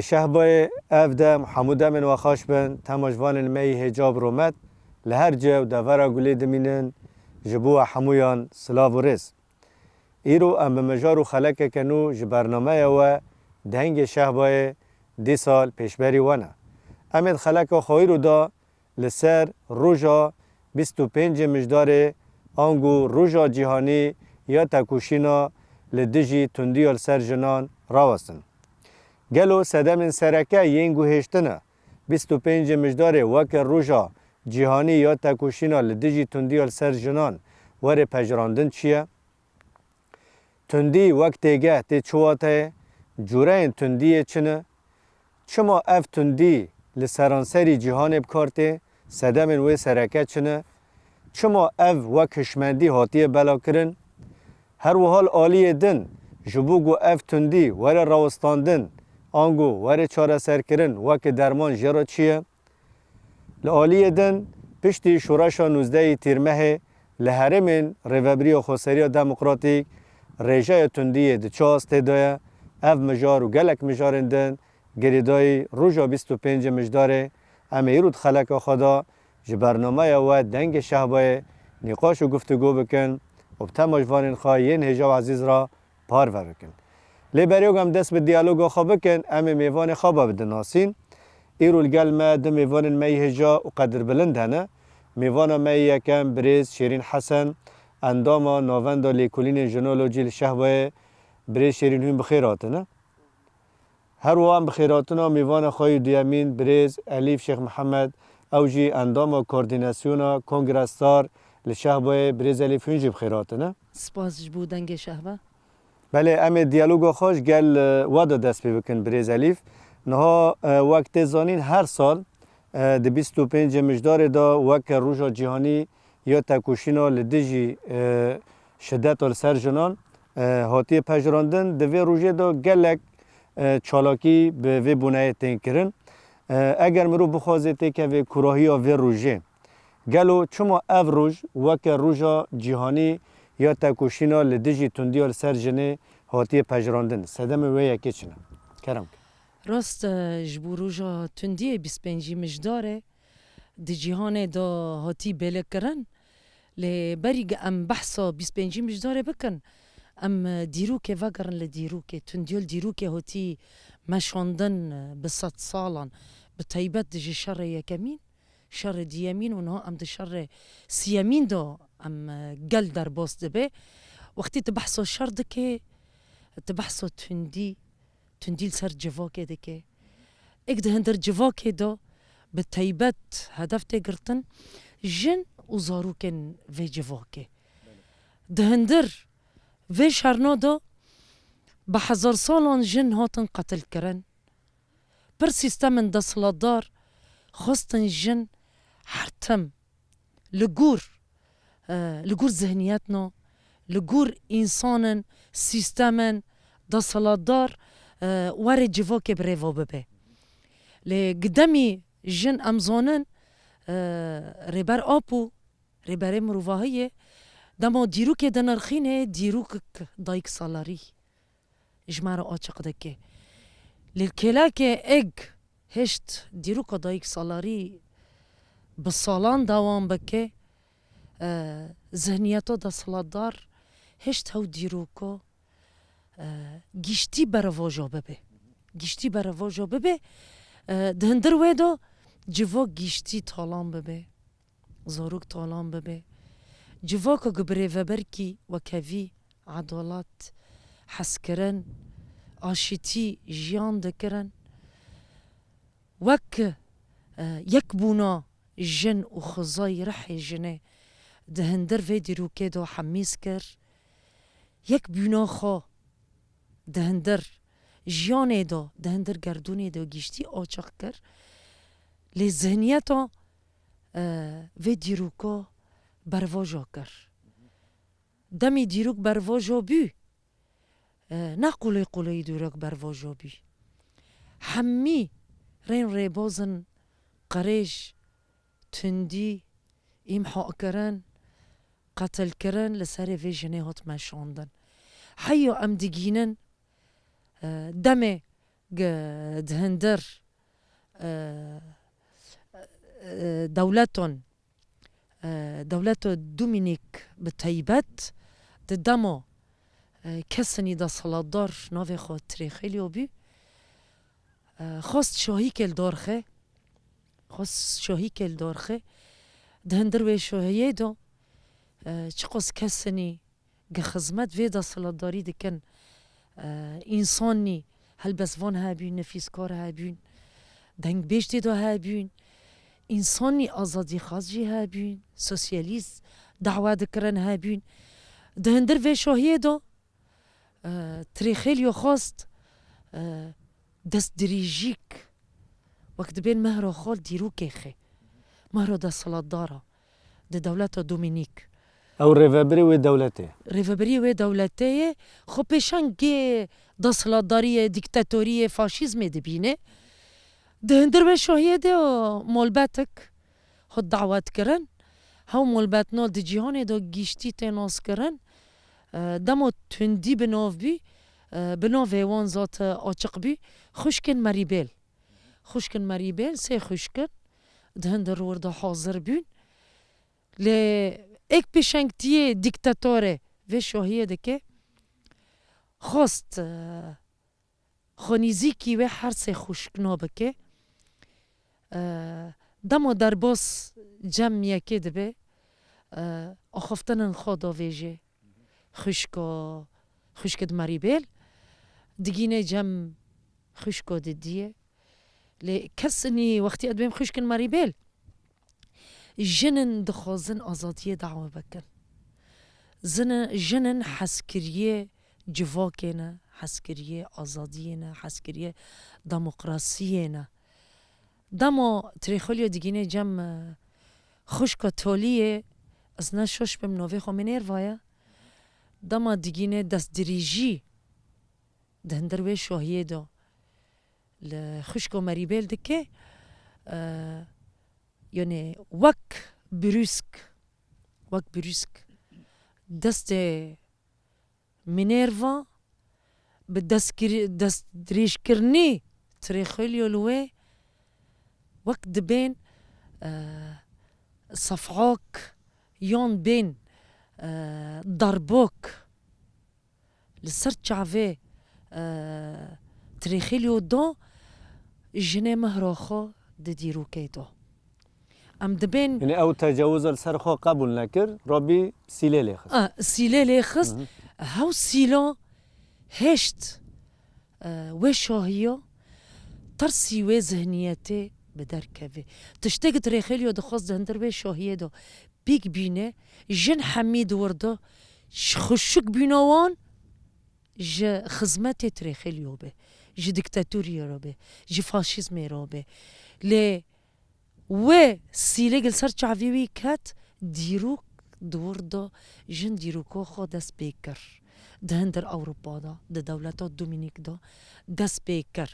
شهبای افده محمود من و خاش بن تماشوان می هجاب رومت لهر جو دورا گلی دمینن جبو حمویان سلاو و رس ایرو ام بمجار و خلق کنو جبرنامه و دهنگ شهبای دی سال پیشبری ونه امید خلق خوی رو دا لسر روژا 25 مجدار آنگو روژا جهانی یا تکوشینا لدجی تندیال سر جنان راوستن گلو سدم سرکه ینگو هشتنه 25 مجدار وک روژا جهانی یا تکوشینا لدجی تندیال سر جنان وره پجراندن چیه؟ تندی وقت تیگه تی چواته جوره این تندی چنه؟ چما اف تندی لسرانسری جهان بکارته سدم وی سرکه چنه؟ چما اف وک هشمندی حاتیه بلا کرن؟ هر وحال آلیه دن جبوگو اف تندی وره راوستاندن آنگو وره چاره سر کرن وک درمان جرا چیه؟ لآلیه دن پشتی شورشا 19 تیرمه لهرمین ریوبری و خوصری دموکراتیک ریجه تندی دچاست تدایه اف مجار و گلک مجارندن گریدای روژا 25 مجداره امیرود خلق خدا جبرنامه و دنگ شهبای نقاش و گفتگو بکن و بتماجوانین خواهین هجا عزیز را پارو بکن لیبریوگ هم دست به دیالوگ خواه بکن امی میوان خوابه بدن ناسین ایرول گل ما ده میوان می هجا و قدر بلند هنه میوان می یکم بریز شیرین حسن انداما ناوندا لیکولین جنولوژی شهبای بریز شیرین هم بخیراتنه هر وام بخیراتنا میوان خواهی دیامین بریز الیف شیخ محمد اوجی انداما کوردیناسیونا کنگرستار لشهبای بریز الیف هنجی بخیراتنه سپاس بودنگ شهبه بله امی دیالوگو خوش گل وادا دست پی بکن بریز الیف نها وقت زانین هر سال ده 25 مجدار دا وقت روژا جهانی یا تکوشینا لدجی شدت و سر جنان هاتی پجراندن ده وی روژه دا گلک چالاکی به وی بونه تین کرن اگر مرو بخوازه که وی کراهی وی روژه گلو چما او روژ وقت روژا جهانی یا تکوشینا لدجی تندیال سر جنه هاتی پجراندن سدم وی یکی چنه کرم راست جبو روژا تندی 25 مجداره دی جهان دا هاتی بله کرن لی بریگ ام بحثا 25 مجداره بکن ام دیروکه وگرن لدیروکه تندیال دیروکه هاتی مشاندن بصد سالان بطیبت دی شر یکمین شر دیامین و نه ام دی شر سیامین دا ام گل در باس دبه وقتی تبحثا شر دکه تبحثا تندیل سر جواکه دکه اک ده هندر جواکه دا بطیبت هدف تگرتن جن و زاروکن و جواکه ده هندر و شرنا دا به 1000 سالان جن هاتن قتل کرن پر سیستم دستلادار خواستن جن حرتم لگور ذهنیتنا لگور انسانن سیستمن دستلادار وره جواکه بریوا ببه لقدامي جن امزانن ربر آپو ربر مروفاهیه دما دیروک دنرخینه دیروک دایک سالاری اجمار آچق دکه للکلاک اگ هشت دیروک دایک سالاری بسالان دوام بکه ذهنیتو دا سالدار هشت هاو دیروکو گیشتی برواجا ببه دهندر ویدو جوا گیشتی تالان ببه زاروک تالان ببه جوا که گبره وبر کی و کوی عدالت حس کرن آشتی جیان دکرن وک یک بونا جن و خزای رح جنه دهندر في دیروکه دو حمیز کر یک بینا خو دهندر جیانه دو دهندر گردونه دو گیشتی آچاق کر لی ذهنیتا في دیروکا برواجا کر دمی دیروک برواجا بی نه قولی دیروک برواجا بی حمی رین ریبازن قریش تندی امحاء کرن قتل کرن لسر في جنه هات مشاندن حيو ام دگینن دمه دهندر دولتو دومينيك بتايبت دمو كسني دا صلادار ناوي خو تريخيليو بي خواست شاهي كل دارخه دهندر و شاهيه دو چقوز کسنی گه خزمت ویدا صلاداری دکن انسانی هل بسوان هابین نفیسکار هابین دنگ بیشتی دو هابین انسانی آزادی خازجی هابین سوسیالیست دعوه دکرن هابین دهندر و شاهیه دو تریخیلیو خواست دست دریجیک وقت بین مهرو خال دیرو کیخه مهرو دا صلادارا دا دولت دومینیک او ريفابري ودولته ريفابري ودولته خو پیشان گه دستلاداری دیکتاتوری فاشیزم دبینه دهندر به شاهیه ده مولبتک خود دعوت کرن هاو مولبت نال دی جهان دا گیشتی تناس کرن دمو تندی بناو بی بناو وان ذات آچق بی خوشکن مریبل سه خوشکن دهندر ورده حاضر بین لی ایک پیشنگتیه دیکتاتوره و شاهیه ده که خواست خونیزیکی و هر سه خوشکنا بکه دمو در باس جمع یکی ده به آخفتنن خدا ویجه خوشکد مریبل دگینه جمع خوشکا دیه لی کسنی وقتی ادبیم خوشکن مریبل جنن دخوازن آزادیه دعوه بکن جنن حسکریه جواکینه حسکریه آزادیه حسکریه دموکراسیه دمو تریخولیو دیگینه جمع خوشکا تولیه از نشوش بم نوی خومینیر وایه دما دیگینه دست دریجی دهندر وی شاهیه دو لخوشکا مریبل دکه يعني وك بروسك دست مينيرفا بدست دريش كرني تريخيليو لوي وك دبين صفعوك يون بين ضربوك لسرت شعفي تريخيليو دو جني مهروخو دديرو كيدو ام دبين يعني او تجاوز السرخو قبول نكر ربي سيلي ليخص سيلي ليخص هاو سيلو هشت وشاهيو ترسي وذهنيتي بدركبي تشتاق تريخيليو دخوص دهندر وشاهيه دو بيك بينه جن حميد وردو خشوك بينوان ج خزمتي تريخيليو به ج ديكتاتوري روبه ج فاشيزمي روبه لي و سیلگل سر چاویوی کت دیروک دوردو جن دیروکو خو دست بیکر دهندر اروپا دا ده دولتا دومینیک دا دست بیکر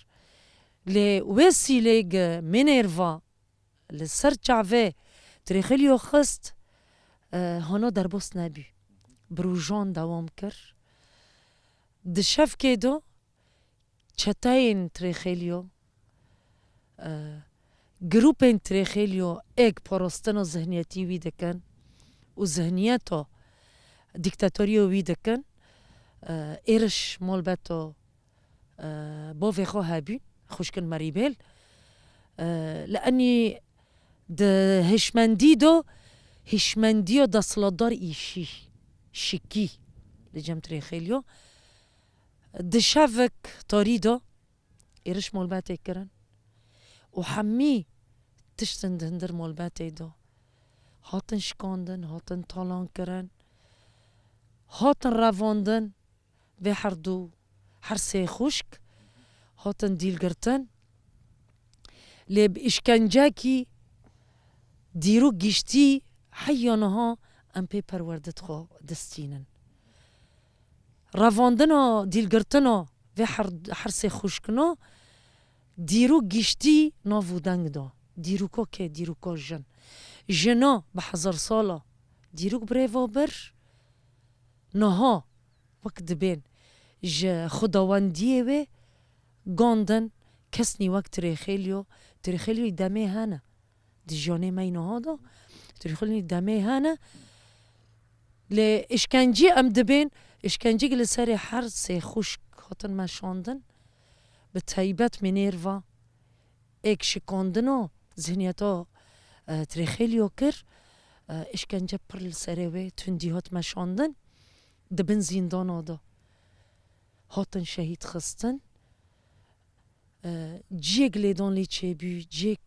لی و سیلگ منیروا لسر چاوی تریخیلیو خست هانا در بس نبی بروجان دوام کر دشف که دو چتاین تریخیلیو گروپین تریخیلیو ایک پاراستن و ذهنیتی وی دکن و ذهنیتا دیکتاتوریو وی دکن ایرش مالبتو باوی خواه هبین خوشکن مریبل لأني ده هشمندي دو هشمنديو دا صلادار إيشي شكي لجم تريخيليو دشافك طاريدو إيرش مالباتي كرن وحمي تشتن دهندر مالباتي دو هاتن شکاندن، هاتن تالان کرن، هاتن رواندن و هر سه خشک هاتن دیل گرتن لب اشکنجه کی دیرو گشتی حیانها ام پی پروردت خو دستینن رواندنا دیل گرتنا و هر سه خشکنا دیرو گشتی ناودنگ دا دیروکا که دیروکا جنا به 1000 ساله دیروک بریوا بر نها وقت دبین خداوندیه و گاندن کسنی وقت تریخیلیو دمه هنه دی جانه مینه ها دا تریخیلیو دمه هنه لی اشکنجی ام دبین اشکنجی گل سر هر سه خشک هاتن مشاندن به طیبت منیروا ایک شکاندنو ذهنیتا تریخیلیو کر اشکنجه پر سره و تندی هات مشاندن دبن زندان آدا هاتن شهید خستن جیگ لیدان لی چه بی جیگ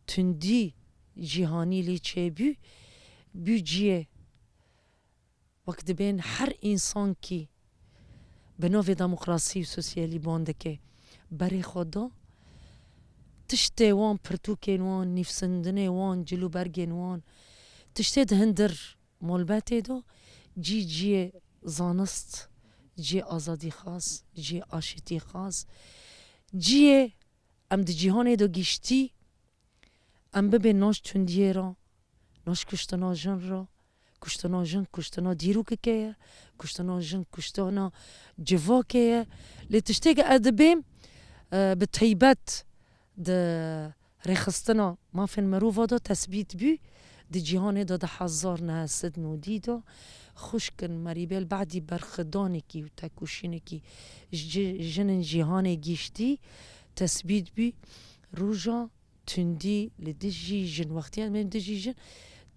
تندی جهانی لی چه بی جیه وقت بین هر انسان کی به نوع دموکراسی و سوسیالی بانده که برای خدا تشته وان پرتوکین وان نیفسندنه وان جلو برگین وان تشته دهندر مولبته دو جی زانست جی آزادی خاص جی آشتی خاص جی ام دی جهانه دو گشتی ام ببین ناش تندیه را ناش کشتنا جن را کشتنا جن کشتنا دیروک که کشتنا جن کشتنا جوا که لی تشته که ادبیم به طیبت ده رخستنا ما فين مروفا دا تثبيت بي دي جهاني دا 1990 دا خوشكن مريبال بعدي برخدانكي و تاكوشينكي جنن جهاني جيشتي تثبيت بي روجا تندي لدجي جن وقتيان من دجي جن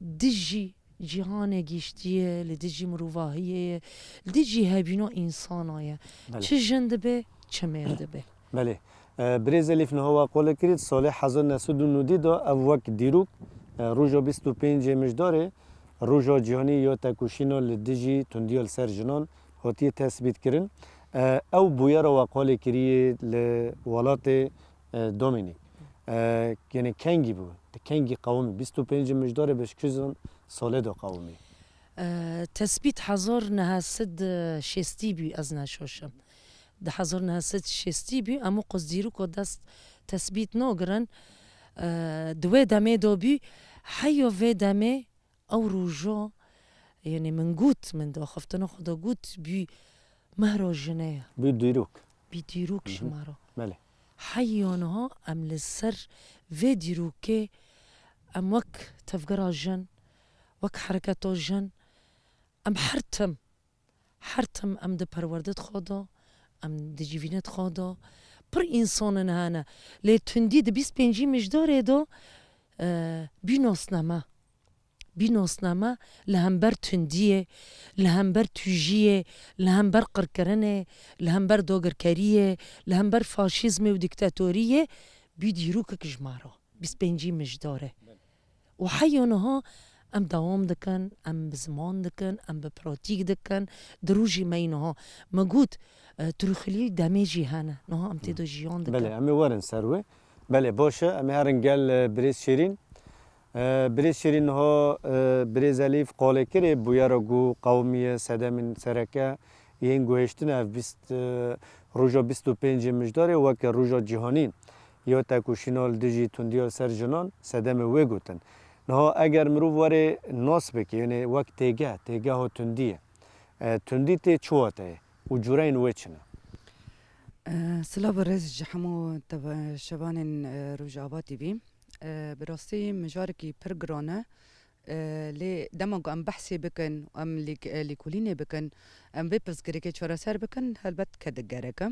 دجي جهاني جيشتيه لدجي مروفاهيه لدجي هابينو انسانايه چه جن دبه چه مرد به بله برزیلیف نهوا قول کرد سال 1990 دا اوک دیروک روزا 25 مجداره روزا جهانی یا تکوشینا لدیجی تندیال سر جنان هاتی تثبیت کردن او بویا را وقال کریه لولات دومینیک یعنی کنگی بود کنگی قومی 25 مجداره بهش کزان سال دا قومی تثبیت 1960 بی از نشاشم ده 1960 بی امو قصدیرو که دست تثبیت نگرن دوی دمه دو بی حیو وی دمه او روژا یعنی من گوت من دا خفتنا خدا گوت بی مهرا جنه بی دیروک شمارا بله حیانها ام لسر وی دیروکه ام وک تفگرا جن وک حرکتا جن ام حرتم ام ده پروردت خدا ام دی جیوینت خدا پر انسان هانا لی تندی ده 25 مجداره دو بیناسنامه لهمبر تندیه لهمبر توجیه لهمبر قرکرنه لهمبر دوگرکریه لهمبر فاشیزم و دیکتاتوریه بیدیرو که کجمارا 25 مجداره و حیانها ام دوام دکن ام بزمان دکن ام بپراتیک دکن دروجی مینها مگود تروخلی دمیجی هنه نه ام تیدو جیان دکن بله امی وارن سروه بله باشه امی هرنگل بریز شیرین ها بریز الیف قاله کره بویا را گو قومی سدمین سرکه این گوهشتن اف روژا 25 مجداره وک روژا جهانین یا تکوشینال دیجی تندیال سر جنان سدم وی گوتن نه اگر مرو واره ناس بکی یعنی وک تیگه ها تندیه تندی تی چواته و جورین وچنه سلا برز جحمو تبا شبان روجاباتي بي براسي مجاركي برغرانه لي دماغ ام بحثي بكن ام لكوليني بكن ام بيبس غريكي چورا سر بكن هلبت كدگرك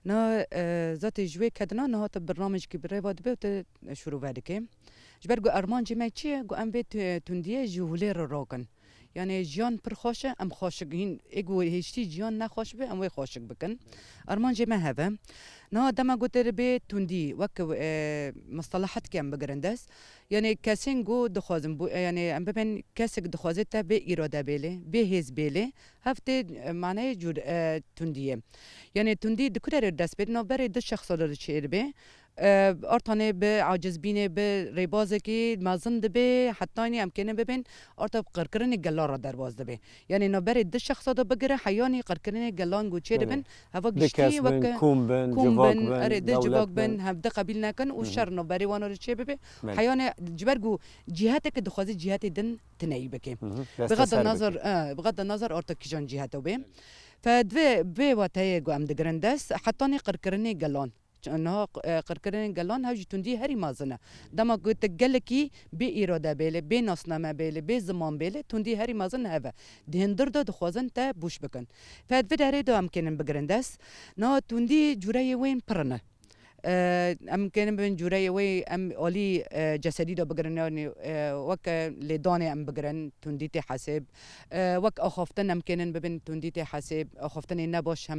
نا ذات جوي كدنا نا هات برنامج كي بريواد بيت شروع ودكي جبرگو ارمان جمع چي گو ام بيت تنديه جولير روكن يعني جیان پر خوشه ام خوشگ هین اگو هیچی جیان نخوش به ام وی خوشگ بکن ارمان جه ما هوا نه دما گوتر به توندی وک مصطلحات کم بگرندس يعني كاسين جو دخوازم يعني ام ببن كاسك دخوازت تا به اراده بيله به هز بيله هفته معناه جور تونديه يعني توندي دكتور دست بيت نو بري د شخص دار شير به ارتانه به عاجز بینه به ریبازه که مازن به حتی اینی امکنه ببین ارتا قرقرن گلار را درواز به یعنی نبره د شخص دا بگره حیانی قرقرن گلان گو چه بن هوا گشتی وک کومبن اره د جواک بن هم د قبیل نکن و شر نبره وانو چه به حیانی جبرگو جهت که دخوازی جهت دن تنایی بکه بغض النظر ارتا کجان جهتو به فدوی به واتای گو ام دگرندس حتی نی قرقرن گلان انها قرقرن گلان هاوجی توندی هری مازنه دما گوت گلکی به اراده بیله به ناسنامه بیله به زمان بیله توندی هری مازن هوا دهندر دا دخوازن تا بوش بکن فد داره دو امکنن بگرندس نا توندی جوره وین پرنه امكن بين جوري وي ام اولي جسدي دو بقرن وك لداني ام بقرن تنديتي حاسب وك اخافتن امكن بين تنديتي حاسب اخافتن نباش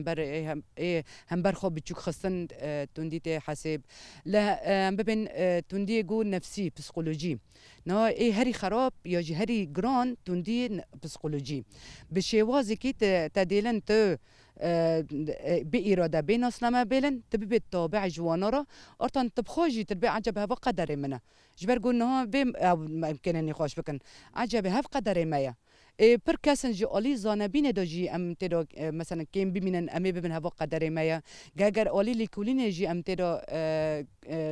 همبر خو بچوك خصن تنديتي حاسب لا بين تندي جو نفسي بسيكولوجي نا هري خراب يا جي هري جران تندي بسيكولوجي بشوازي كي تديلن تو بإرادة بين أصنام بيلن تبي بالطابع جوانرا أرتان تبخوجي تربي عجب هذا قدر منه جبر قلنا بيم أو يمكن أن يخاش بكن عجب هذا قدر مايا بركاسن جي أولي زانا بين داجي أم تدا مثلا كيم بمنن أمي ببن هذا قدر مايا جاجر أولي لكلين جي أم تدا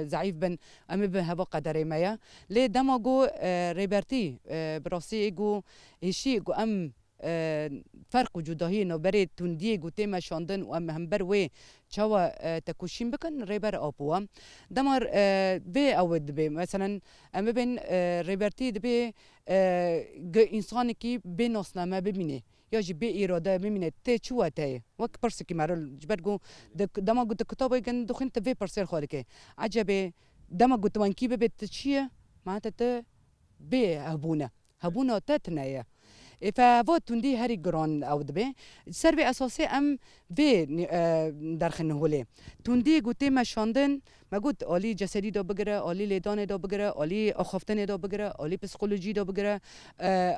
ضعيف بن أمي ببن هذا قدر مايا ليه دماغو ريبرتي براسي جو هشي جو أم فرق وجودهی نبره تندی گوته مشاندن و هم بر و چوا تکوشیم بکن ریبر آبوا دمار به اود به مثلا اما بین ریبرتی به انسانی که به ناسنامه ببینه یا جی به اراده ببینه ته چوا ته وقت پرس کی مرل جبرگو دما گوت کتابی کن دخن ته پرسر خاله که عجبه دما گوت وان کی به چیه معناته ته به هبونه تتنایا فوت تندي هري جران او دبي سربي اساسي ام في درخن هولي تندي قوتي ما شاندن ما قلت اولي جسدي دو بگره اولي لدان دو بگره اولي اخافتن دو بگره اولي پسیکولوژی دو بگره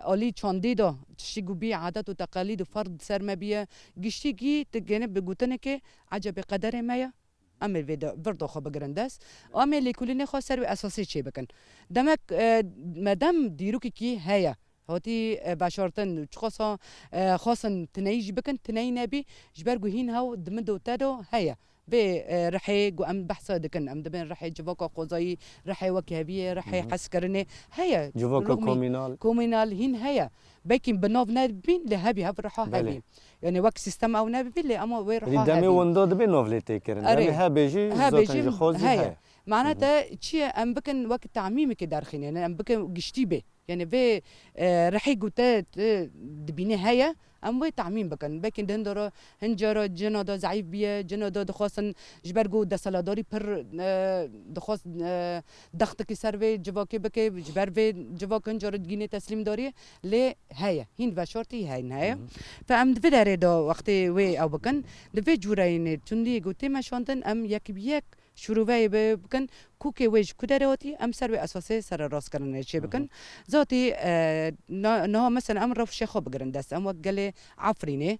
اولي چاندي دو تشيگو بي عادات و تقاليد و فرد سرمبيه گشتي گي تگنه بگوتنه که عجب قدر مايا امر ویدا برضو خو بگرندس امر لكلين خو سربي اساسي چي بكن دمك مدام ديروكي كي هيا هاتي بشارتن خاصن تنايج بكن تناي نبي جبرجو هين هاو دمدو تادو هيا برحي جو ام بحث دكن ام دبن رحي جواكا قوزاي رحي وكهبيه رحي حسكرني هيا جواكا كومينال هين هيا بكن بنوف نبين لهبي هب رحا هبي يعني وك سيستم او نبي اللي اما وين رحا دامي وندو دبن نوف ليتيكرن هبيجي زوتن خوز هيا معناتها شيء ام بكن وقت تعميمي كدارخين يعني ام بكن قشتيبه يعني في رحي قوتات دبيني هيا ام وي تعميم بكن بكن دندرو هنجرو جنودا ضعيف بيه جنودا دخواسن جبرگو دسالاداري پر دخواس دختك سروي جواكي بكي جبر في جواك هنجرو دگيني تسليم داري لي هيا هين وشرطي هين هيا فام دفداري دو وقت وي او بكن دفي جوراين تندي قوتي ما شوندن ام يك بيك شروعی بکن کوکی ویج کدراتی ام سر به اساس سر راست کردن چه بکن ذاتی نه مثلا ام رفت شخو بگرن دست ام وقت گله عفرینه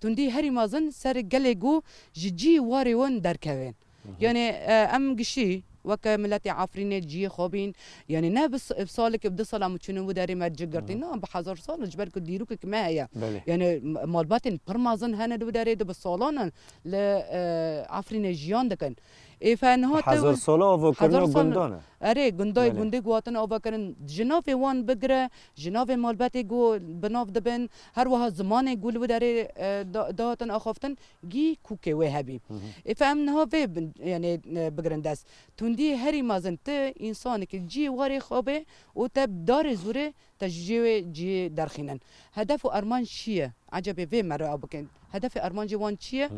تندی هری مازن سر گله جو جی واری ون درکوین یعنی ام گشی وك ملتي عفرين جي خوبين يعني نابس بصالك بدي صلاة متشنو وداري ما تجقرتين نعم بحذر صال جبرك ديروك كما هي يعني مالباتن برمازن هنا وداري دو بالصالون ل عفرين جيان دكن فانه حذر صلاة وكرنو غندانه اري غنداي غندي قواتن او بكرن جنوب وان بقرا جنوب مالباتي جو بنوف دبن هر وها زمان يقول وداري داتن اخفتن جي كوكي وهبي فامنه في يعني بقرنداس تندي هري مازنت انسانك جي وري خوبه وتب دار زوره تجي جي درخينن هدف ارمان شيه عجب في مره او بكن هدف ارمان جوان شيه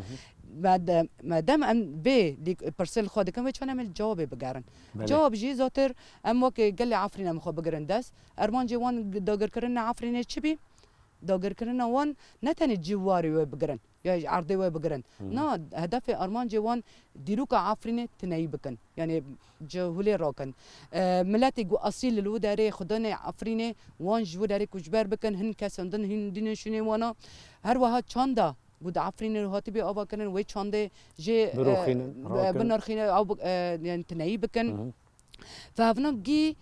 ما دام ام بي دي برسل خود كم وچ نعمل جواب بگرن بله. جواب جي زاتر ام وك قال لي عفرينا مخو بگرن داس ارمان جي وان داگر کرنا عفرينا چبي داگر کرنا وان نتن جواري و بگرن یا عرضي و بگرن نا هدف ارمان جي وان ديروك عفرينا تناي بكن يعني جهولي راكن ملاتي جو اصيل لو داري خداني عفرينا وان جو داري كجبر بكن هن كسندن هن دين شنو وانا هر وها چاندا بود عفرین رو هاتی بی آوا کنن وی چانده جه بنرخینه او يعني تنایی بکن فهفنا جي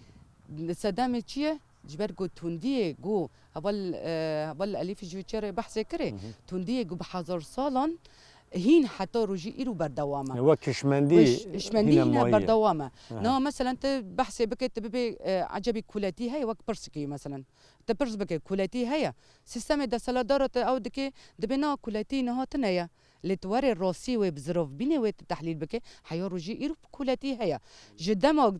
صدام چیه جبر گو توندیه گو اول الف جو چره بحث کره توندیه گو بحضر سالان هين حتى روجي إيرو بردوامه هو كشمندي هنا بردوامه نو مثلا انت بحثي بك تبي عجبي كولاتي هي وك برسكي مثلا تبرز بك كولاتي هي سيستم د سلادرت او دكي دبنا كولاتي نهاتنيا لتوري الروسي وبزروف بيني والتحليل بك حيا روجي إيرو كولاتي هي جدما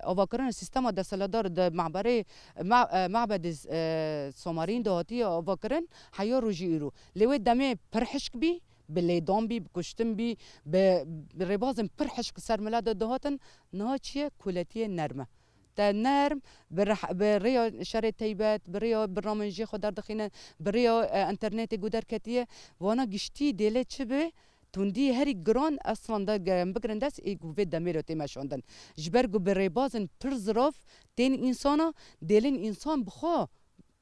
اوفاكرن سيستم د سلادر د معبري معبد سومارين دواتي اوفاكرن حيا روجي إيرو لوي دمي برحشك بي باللي دامبي بكشتم بي بربازم برحش كسر ملاده دهاتن ناتشيه كولاتيه نرمه تا نرم بريا شري تيبات بريا برنامجي خدار دخينا بريا انترنت قدر كتيه وانا قشتي ديلي تشبه توندي هري جران اصلا دا بقرن داس ايجو في دميرو تيماشوندن جبرجو بريبازن برزروف تين انسانا ديلين انسان بخوا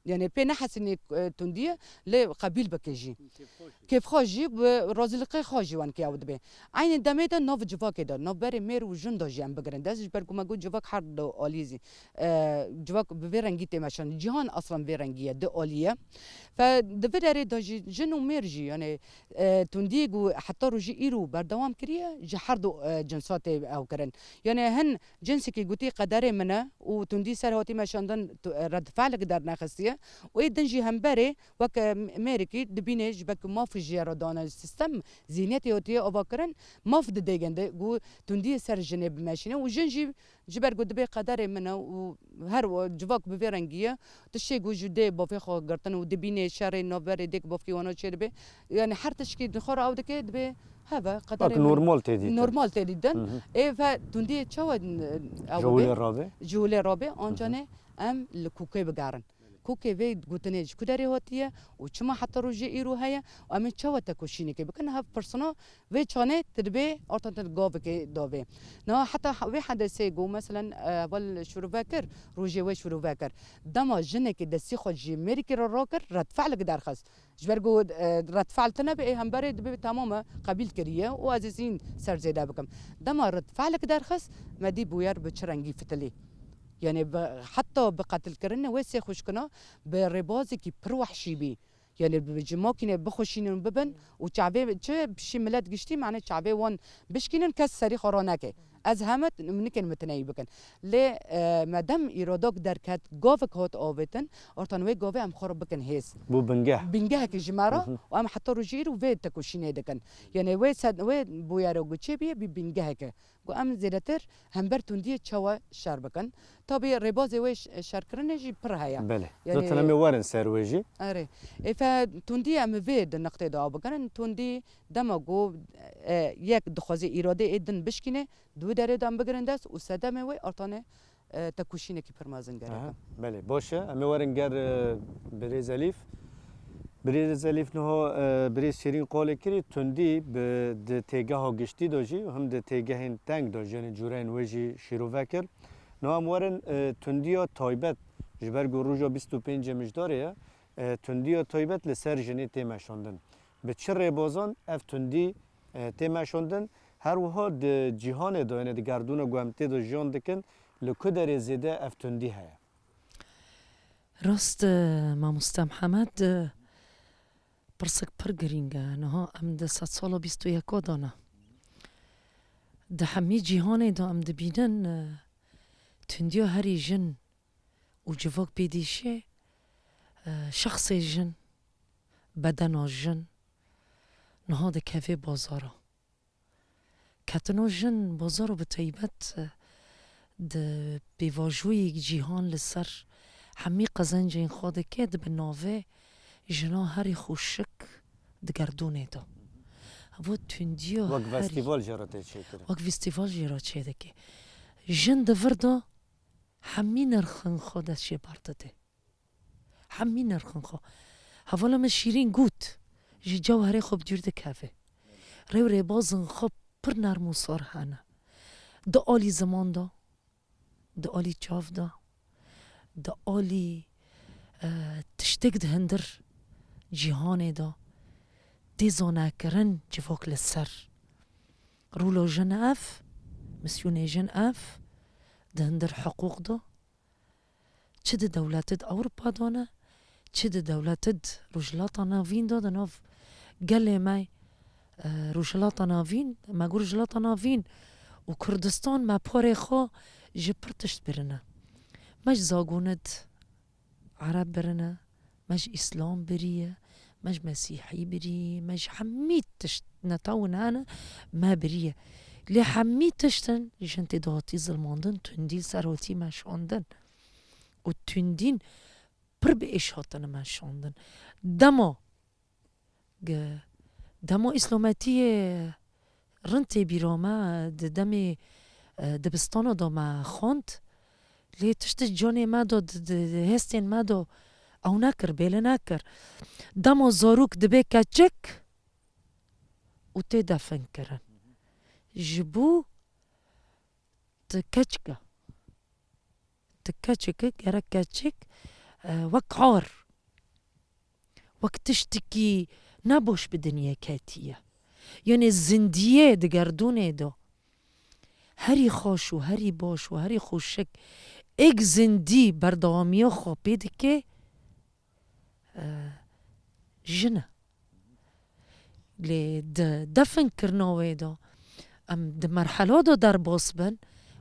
يعني بي نحس اني تونديه لقبيل بكيجي كيف خاجي برازيلقي خاجي وان كياود به عين دميدا نوف جواك دا نوف بري مير وجندو جام بغرن داز بركو ما جو جواك حرد اوليزي جواك بفيرنجي تماشان جهان اصلا فيرنجيه دو اوليه فدفدري دا جنو ميرجي يعني تونديغو حتى روجي ايرو بردوام كريه جحردو جنسات او كرن يعني هن جنسكي قوتي قدري منا وتوندي سر هوتي ماشاندن رد فعل قدر ناخسيه ويدنجي همبري وك امريكي دبينج بك ما في جيرادان السيستم زينتي اوتي اوفاكرن ما في ديغند جو توندي سر جنب ماشينه وجنجي جبر قد بي قدر منه وهر جواك بفيرنجيه تشي جو جدي بوفي خو غرتن ودبيني شاري نوفر ديك بوفي وانا شربي يعني حرتشكي دخور او دك دبي هذا قدر نورمال تدي نورمال تدي اي فتوندي تشوا جولي رابع انجاني ام الكوكي بقارن كوكي في قوتنيج كداري هوتيه وشما حتى روجي ايرو هيا وامن تشوا تكوشيني كي بكن هاف بيرسونا في تشاني تدبي اورتن الجوفكي دوفي نو حتى في حدا سيغو مثلا ول شروع فاكر روجي وي شروع فاكر دما جنك دسي خجي ميريكي الروكر رد فعل قدر خاص جبرجو رد فعل تنبي هم بريد دبي تماما قبيل كريه وازيزين سر زيدا بكم دما رد فعل قدر خاص ما دي بوير بتشرنجي فتلي يعني حتى بقتل كرنا ويسي خوشكنا بربازي كي بروح شي بي يعني بجماكين بخوشين ببن وشعبي بشي ملات قشتي معناه شعبي وان بشكين كسري خوراناكي از همت منكن متناي بكن لي مادام ايرادوك دركات جوفك هوت اوبتن اورتنوي جوفي ام خرب بكن هيس بو بنجاه كي جماره وام حتى رجير وفي تكوشيني دكن يعني وي سد وي بويارو غتشي بي بنجاه گو ام زیادتر همبر توندی چوا شر بکن تا بی ربازی وش شر کردن جی پر هیا بله زود نمی وارن سرویجی آره ایف توندی ام وید نقطه دعا بکنن توندی دما گو یک دخوازی ایراده ایدن بشکنه دو داره دام بگرن دست و سدامه وی ارتانه تکوشینه کی پرمازن گره بله باشه ام وارن گر بریزالیف بريز نها بريز شيرين قال كري تندي بد تيجاه گشتي دوجي هم د تيجاهن تانك دوجين جورين وجي شيرو فكر نها مورن تنديا تايبت جبر گروجا 25 مجداريه تنديا تايبت لسر جني تيماشوندن بچر بازان اف تندي تيماشوندن هر وها د جهان دو يعني د گردون گومتي دو جان دکن لکدر زيده اف تندي هيا راست ما محمد برسك برگرینگه نها ام ده 100 سال و 21 دانه ده همی جهان دا ام ده بینن تندیا هری جن و جواک بیدیشه شخص جن بدن جن نها ده کفه بازارا کتنا جن بازارو به طیبت ده بیواجوی جهان لسر همی قزنج این خواده که ده به ناوه جنا هری خوشک دگردونه دا هوا تندیو وقت هری فستیوال جراته چه کرد وەک فیستیڤال ژێرا چێ دەکێ ژن دەڤردا هەمی نرخن خۆ دەچێ بارتەتێ هەمی نرخن خۆ هەڤە لەمە شیرین گوت ji cewherê xwe bi dûr dikeve rêw rêbazin xwe pir nerm û sar hene di alî ziman da di alî çav da di alî tiştek di hindir cîhanê da tê zonekirin civak li ser rûla jin ev misyonê jin ev di hindir hiqûq da çi di dewletê di Ewropa da ne çi di dewletê di rojhilata navîn da di nav gelê me rojhilata navîn me got rojhilata navîn û Kurdistan me porê xwe ji pir tişt birine me ji zagonê Ereb birine me ji îslam biriye me ji mesîhî birî me ji hemî tişt netewin hene me biriye lê hemî tiştin jin tê de hatî zilmandin tundî serhatî me şandin û tundîn pir bi êş hatine me şandin dema îslametiyê rind tê bîra me di demê dibistana da me xwand lê tiştê canê me da di hestên me da ew nekir bêle nekir dema zarok dibe keçik û tê defin kirin ji bo ti keçike gerek keçik wek ar wek tiştekî nebaş bi dinyê ketiye yanê zindiyê di gerdûnê da herî xweş û herî baş û herî xweşik êk zindî berdewamiya xwe pê dike jin e lê di definkirina wê da em di merhela da derbas bin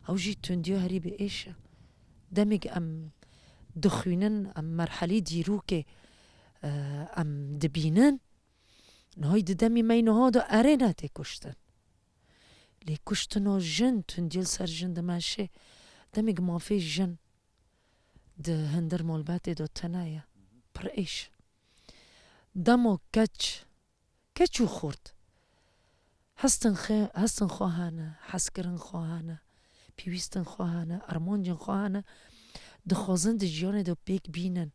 ew jî tundiya herî bi êş e demeke em dixwînin em merhelî dîrokê em dibînin nihayî di demê me niha da erê ne tê kuştin lê kuştina jin tundiya li ser jin dimeşe demeke mafê jin di hindir malbatê da tune ye pir êş dema keç û xurt hestin xwe hene hezkirin xwe hene pîwîstin xwe hene ermancên xwe hene dixwazin di jiyanê de pêk bînin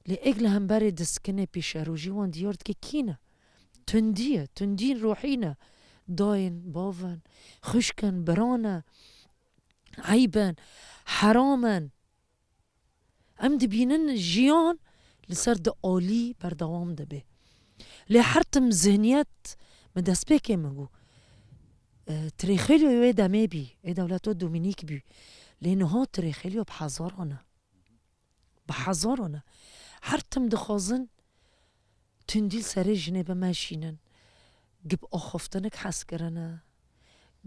lê êk li hemberê diskinê pêşerojî wan diyar dike kîne tundîn rohî ne dayên bavin xuşkin biran e eybin heramin em dibînin jiyan li ser di alî berdewam dibe lê her tim zihniyet mi destpêkê min got tirêxêliya wê demê bî ê dewleta Domînîk bî lê niha tirêxêliya bi hezaran e her tim dixwazin tundî li serê jinê bimeşînin gib axaftinek hezkirin e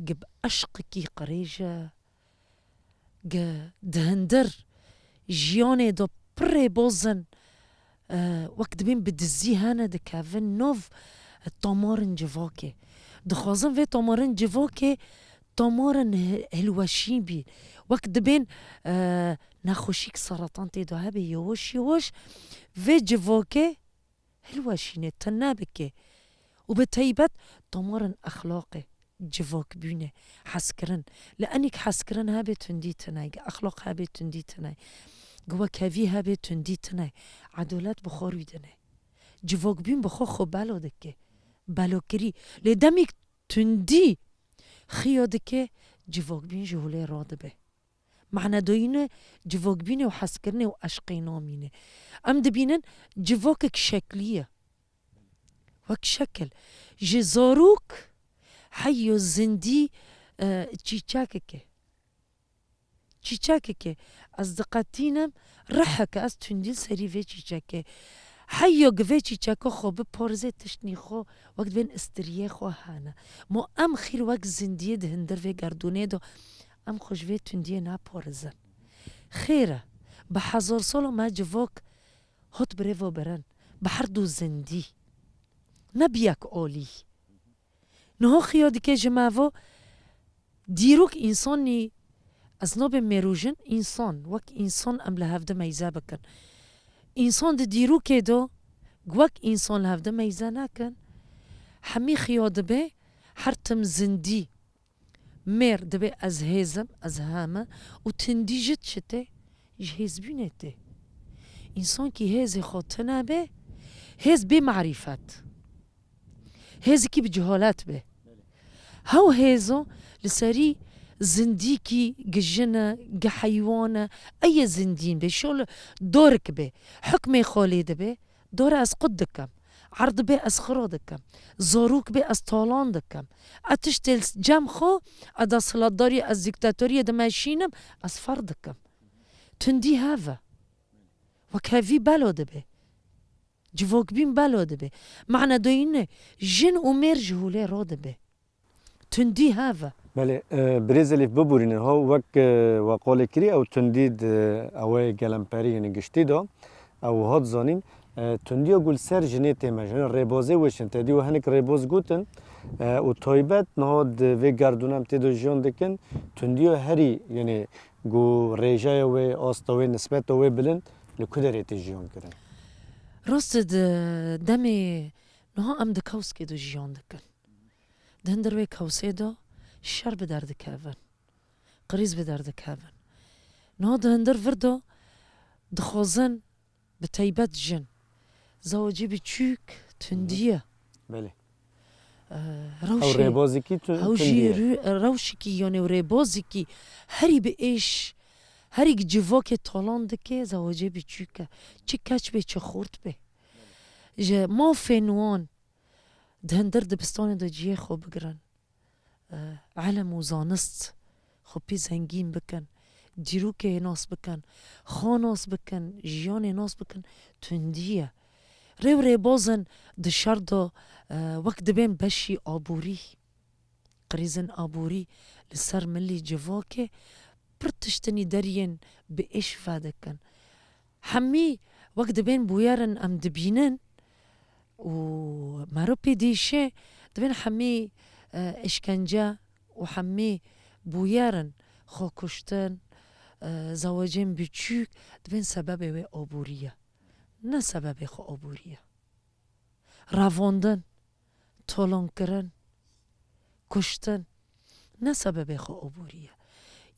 gib eşqekî qirêj e di hindir jiyanê da pir rêbazin wek dibên bi dizî hene dikevin nav tomarên civakê dixwazin vê tomarên civakê tomarên hilweşî bî wek dibên nexweşîk seratan tê da hebe yeweş vê civakê hilweşîne tin nebike û bi taybet tomarên exlaqê civakbûnê hezkirin li enîk hezkirin hebe tundî tune exlaq hebe tundî tune gewekevî hebe tundî tune edalet bi xwe rû dine civakbûn bi xwe xwe belo dike belokirî lê demîk tundî xiya dike civakbûn ji holê radibe معنەدایîne civakbûnê û hezkirinê û eşqê namîne em dibînin civakek şeklî ye wek şekil ji zarok heya zindî çîçekeke ez diqetînim riheke ez tundî li serî vê çîçekê heya givê çîçeka xwe biparizê tiştî xwe wek dibên istiriyê xwe hene ma em xîr wek zindiyê di hindir vê gerdûnê da em xwe ji vê tundiyê naparizin xêr e bi hezar sala me civak hat bi rêva birin bi her du zindî ne bi yek alî niha xiya dike ji me ve dîrok însanî ez nabêm mêrojin însan wek însan em li hev de meyze bikin însan di dîrokê da wek însan li hev de meyze nekin حمی خیاد به حرتم زندی مر دبه از هزم از همه و تندی جد شته جهز بینته انسان کی هز خاطنه به هز به معرفت هز کی بجهالت به هاو هزو لسری زنديكي ججنة جحيوانة أي زندين به شغل دورك به حكمي خالد به دور از قدكم عرض به از خرادكم زاروك به از طالاندكم اتشتل جم خو ادا سلطداري از ديكتاتورية دماشينم از فردكم تندي هذا وكافي بلود به جواك بين بلود به معنى دوينه جن ومير جهولي راد به تندي هذا بله برزیلی ببورین ها وک وقال کری او تندید اوه گلمپری یعنی گشتی دا او هات زانین تندیا گل سر جنیت مجن ربازه وشن تدی و هنک رباز گوتن و تایبت نهاد و گردونم تدو جان دکن تندیا هری یعنی گو ریجای و آستاوی نسبت و بلند لکدری تجیان کردن راست دمی نها ام دکاوس که دو جیان دکن دهندر وی کاوسه دا شر به درد کهون قریز به درد کهون نه دهندر وردا دخوازن به تایبت جن زواجی به چوک تندیه بله او روشی ربازی کی تندیه روشی کی یعنی ربازی کی هری به ایش هری جواک تالان دکه زواجی به چوکه چه کچ به چه خورد به جه ما فنوان دهندر دبستان دا جیه خوب بگرن علم و زانست خب پی زنگین بکن دیروک ناس بکن خاناس بکن جیان ناس بکن تندیه ری بازن دشار دا وقت دبین بشی آبوری قریزن آبوری لسر ملی جواکه پرتشتنی درین به ایش فادکن همی وقت دبین بویارن ام دبینن و مرو پی دیشه دبین همی اشکنجه و همه بویارن خو کشتن زواجین بچوک دبین سبب و آبوریه نه سبب خو آبوریه رواندن طولان کرن کشتن نه سبب خو آبوریه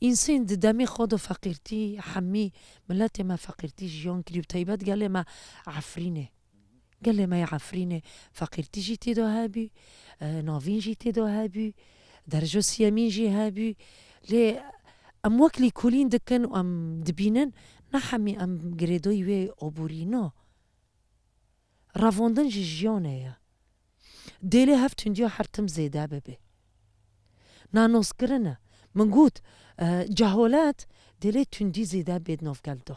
انسان دمی خود فقیرتی همه ملت ما فقیرتی جیان کریب تایبت گله ما عفرینه قال ما يعفريني فقيرتي جيتي دو هابي نافين جيتي دو هابي درجو سيامين جي هابي لي ام وكلي كولين دكن وام دبينن نحمي ام جريدوي وي اوبورينو رافوندن جيجيونه يا ديلي هفتن ديو حرتم زيدا ببي نانوس كرنا منقود جهولات ديلي تندي زيدا بيدنوف قلدو